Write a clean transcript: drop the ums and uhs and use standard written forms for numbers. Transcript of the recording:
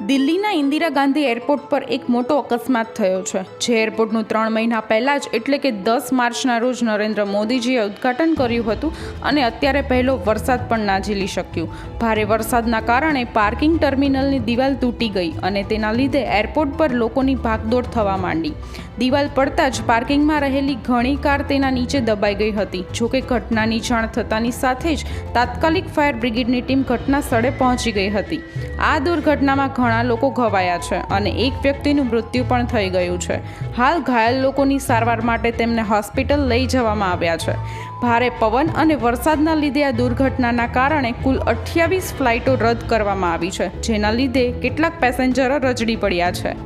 દિલ્હીના ઇન્દિરા ગાંધી એરપોર્ટ પર એક મોટો અકસ્માત થયો છે, જે એરપોર્ટનું 3 મહિના પહેલાં જ એટલે કે 10 માર્ચના રોજ નરેન્દ્ર મોદીજીએ ઉદ્ઘાટન કર્યું હતું અને અત્યારે પહેલો વરસાદ પણ ના ઝીલી શક્યું. ભારે વરસાદના કારણે પાર્કિંગ ટર્મિનલની દિવાલ તૂટી ગઈ અને તેના લીધે એરપોર્ટ પર લોકોની ભાગદોડ થવા માંડી. દિવાલ પડતા જ પાર્કિંગમાં રહેલી ઘણી કાર તેના નીચે દબાઈ ગઈ હતી. જોકે ઘટનાની જાણ થતાની સાથે જ તાત્કાલિક ફાયર બ્રિગેડની ટીમ ઘટના સ્થળે પહોંચી ગઈ હતી. આ દુર્ઘટનામાં ઘણા લોકો ઘવાયા છે અને એક વ્યક્તિનું મૃત્યુ પણ થઈ ગયું છે. હાલ ઘાયલ લોકોની સારવાર માટે તેમને હોસ્પિટલ લઈ જવામાં આવ્યા છે. ભારે પવન અને વરસાદના લીધે આ દુર્ઘટનાના કારણે કુલ 28 ફ્લાઇટો રદ કરવામાં આવી છે, જેના લીધે કેટલાક પેસેન્જરો રજડી પડ્યા છે.